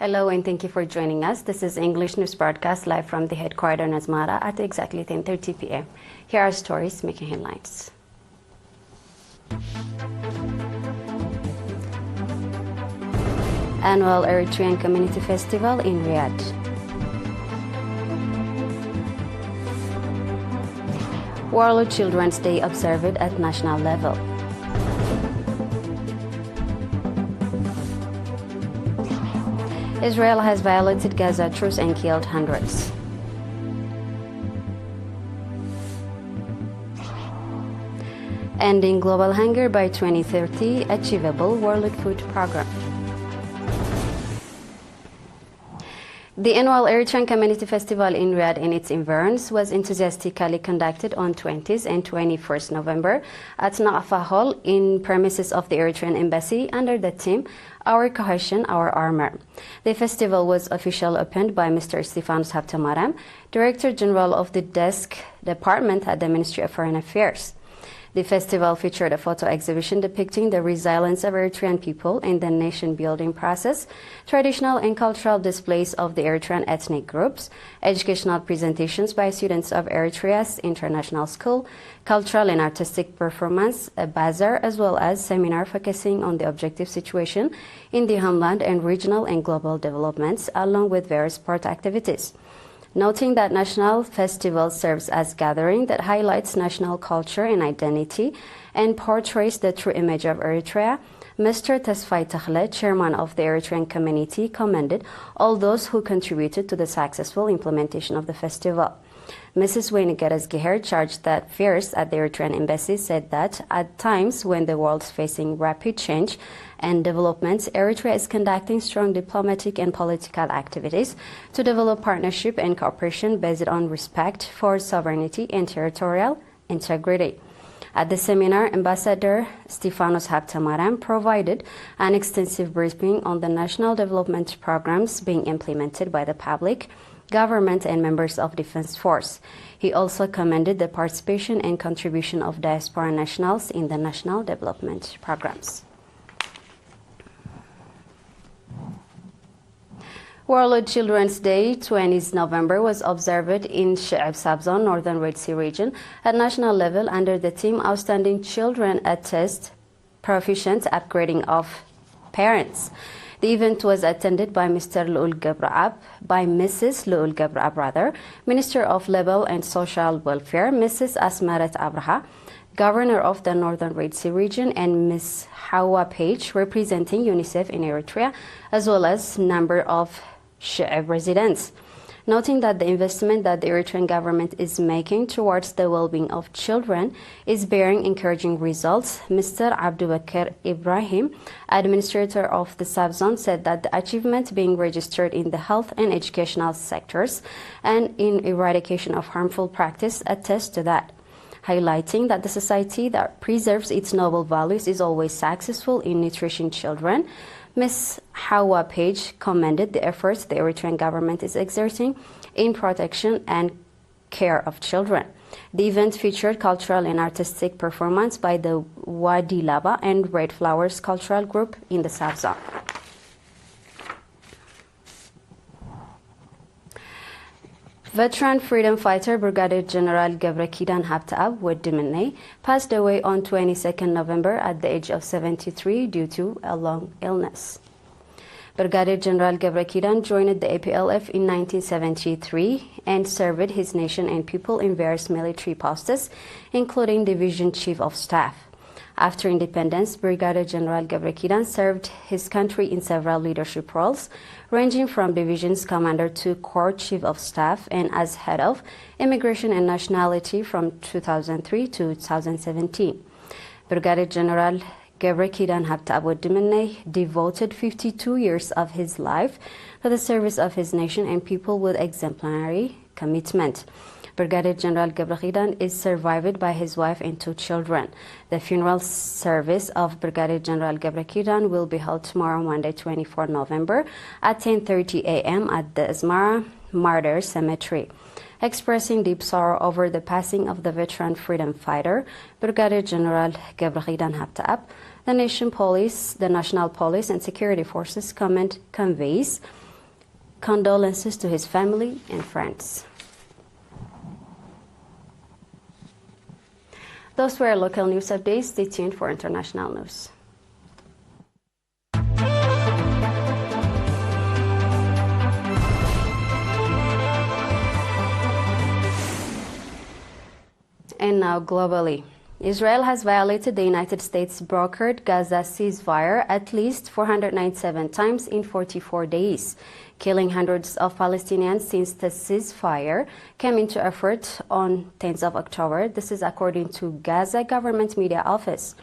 Hello and thank you for joining us. This is English News Broadcast live from the headquarters in Asmara at exactly 10:30 p.m. Here are stories making headlines. Annual Eritrean Community Festival in Riyadh. World Children's Day observed at national level. Israel has violated Gaza truce and killed hundreds. Ending global hunger by 2030, achievable World Food Programme. The annual Eritrean Community Festival in Riyadh and its environs was enthusiastically conducted on 20th and 21st November at Naqfa Hall in premises of the Eritrean Embassy under the theme Our Cohesion, Our Armor. The festival was officially opened by Mr. Stefanos Habtemaram, Director General of the Desk Department at the Ministry of Foreign Affairs. The festival featured a photo exhibition depicting the resilience of Eritrean people in the nation-building process, traditional and cultural displays of the Eritrean ethnic groups, educational presentations by students of Eritrea's international school, cultural and artistic performance, a bazaar, as well as seminar focusing on the objective situation in the homeland and regional and global developments, along with various sport activities. Noting that National Festival serves as a gathering that highlights national culture and identity and portrays the true image of Eritrea, Mr. Tesfai Takhle, chairman of the Eritrean community, commended all those who contributed to the successful implementation of the festival. Mrs. Waynegeras Geher, charged at affairs at the Eritrean embassy, said that at times when the world is facing rapid change and developments, Eritrea is conducting strong diplomatic and political activities to develop partnership and cooperation based on respect for sovereignty and territorial integrity. At the seminar, Ambassador Stefanos Habtemaram provided an extensive briefing on the national development programs being implemented by the public, government and members of defense force. He also commended the participation and contribution of diaspora nationals in the national development programs. World Children's Day 20th November was observed in Sha'ab Subzone, Northern Red Sea region at national level under the theme Outstanding Children Attest Proficient Upgrading of Parents. The event was attended by Mrs. Lu'ul Gabra'ab, Minister of Labor and Social Welfare, Mrs. Asmarat Abraha, Governor of the Northern Red Sea region, and Ms. Hawa Page, representing UNICEF in Eritrea, as well as number of Sha'ab residents. Noting that the investment that the Eritrean government is making towards the well-being of children is bearing encouraging results, Mr. Abdubakir Ibrahim, administrator of the subzone, said that the achievement being registered in the health and educational sectors and in eradication of harmful practice attests to that, highlighting that the society that preserves its noble values is always successful in nutrition children. Ms. Hawa Page commended the efforts the Eritrean government is exerting in protection and care of children. The event featured cultural and artistic performance by the Wadi Laba and Red Flowers cultural group in the subzone. Veteran freedom fighter Brigadier General Gabrian Habta'ab passed away on 22nd November at the age of 73 due to a long illness. Brigadier General Gabrian joined the APLF in 1973 and served his nation and people in various military posts, including Division Chief of Staff. After independence, Brigadier General Gabrian served his country in several leadership roles, ranging from divisions commander to Corps Chief of Staff and as head of Immigration and Nationality from 2003 to 2017. Brigadier General Gabrian Habta'ab devoted 52 years of his life to the service of his nation and people with exemplary commitment. Brigadier General Gabrian is survived by his wife and 2 children. The funeral service of Brigadier General Gabrian will be held tomorrow, Monday, 24 November at 10:30 a.m. at the Asmara Martyr Cemetery. Expressing deep sorrow over the passing of the veteran freedom fighter, Brigadier General Gabrian the National Police and Security Forces conveys condolences to his family and friends. Those were local news updates. Stay tuned for international news. And now globally. Israel has violated the United States brokered Gaza ceasefire at least 497 times in 44 days, killing hundreds of Palestinians since the ceasefire came into effect on 10th of October. This is according to Gaza government media office.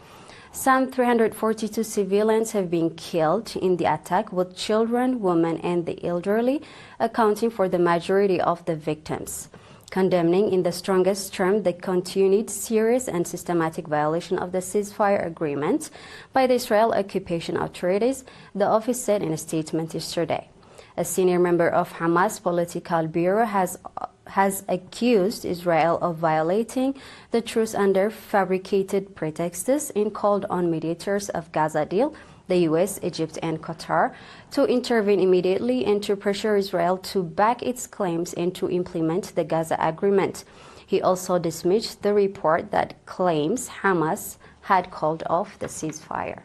Some 342 civilians have been killed in the attack, with children, women, and the elderly accounting for the majority of the victims. Condemning in the strongest term the continued serious and systematic violation of the ceasefire agreement by the Israel occupation authorities, the office said in a statement yesterday. A senior member of Hamas political bureau has accused Israel of violating the truce under fabricated pretexts and called on mediators of Gaza deal, the US, Egypt, and Qatar, to intervene immediately and to pressure Israel to back its claims and to implement the Gaza agreement. He also dismissed the report that claims Hamas had called off the ceasefire.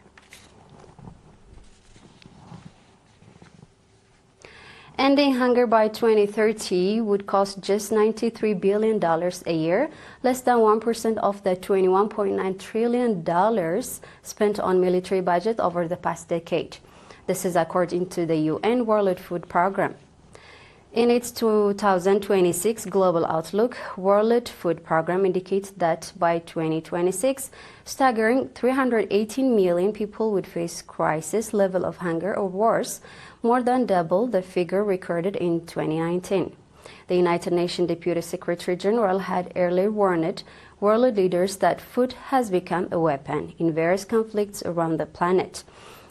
Ending hunger by 2030 would cost just $93 billion a year, less than 1% of the $21.9 trillion spent on military budget over the past decade. This is according to the UN World Food Programme. In its 2026 Global Outlook, World Food Programme indicates that by 2026, staggering 318 million people would face crisis level of hunger or worse, more than double the figure recorded in 2019. The United Nations Deputy Secretary General had earlier warned world leaders that food has become a weapon in various conflicts around the planet.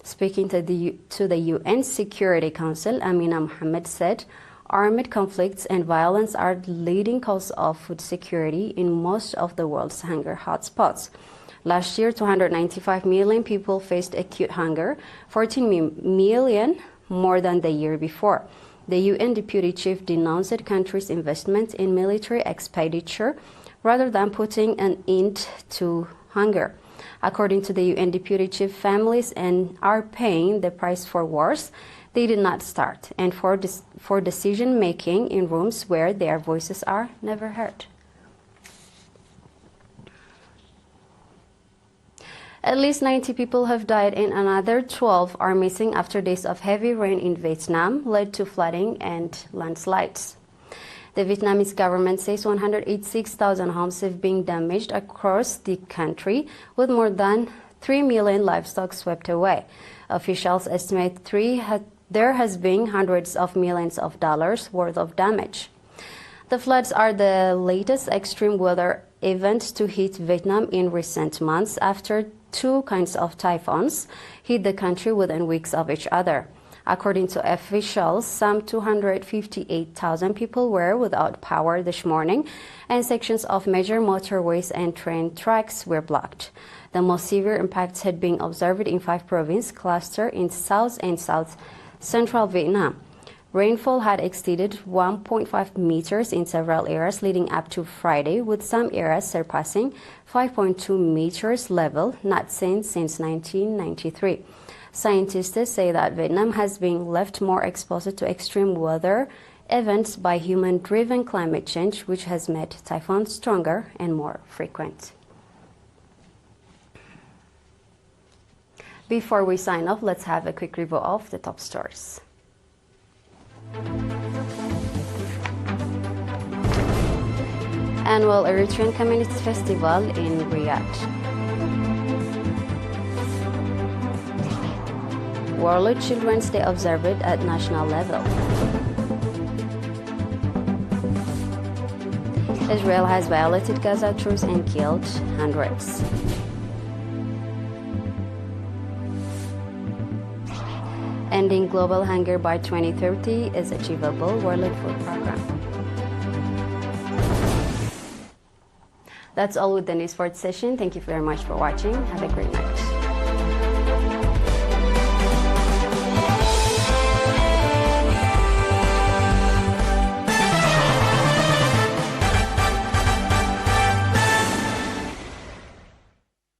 Speaking to the UN Security Council, Amina Mohammed said, armed conflicts and violence are the leading cause of food security in most of the world's hunger hotspots. Last year, 295 million people faced acute hunger, 14 million more than the year before. The UN Deputy Chief denounced countries' investment in military expenditure rather than putting an end to hunger. According to the UN Deputy Chief, families are paying the price for wars they did not start and for decision-making in rooms where their voices are never heard. At least 90 people have died and another 12 are missing after days of heavy rain in Vietnam led to flooding and landslides. The Vietnamese government says 186,000 homes have been damaged across the country, with more than 3 million livestock swept away. Officials estimate there has been hundreds of millions of dollars worth of damage. The floods are the latest extreme weather event to hit Vietnam in recent months after two kinds of typhoons hit the country within weeks of each other. According to officials, some 258,000 people were without power this morning, and sections of major motorways and train tracks were blocked. The most severe impacts had been observed in 5 province clusters in South and South Central Vietnam. Rainfall had exceeded 1.5 meters in several areas leading up to Friday, with some areas surpassing 5.2 meters level not seen since 1993. Scientists say that Vietnam has been left more exposed to extreme weather events by human-driven climate change, which has made typhoons stronger and more frequent. Before we sign off, let's have a quick review of the top stories. Annual Eritrean Community Festival in Riyadh. World Children's Day observed at national level. Israel has violated Gaza truce and killed hundreds. Ending global hunger by 2030 is achievable, World Food Programme. That's all with the news for this session. Thank you very much for watching. Have a great night.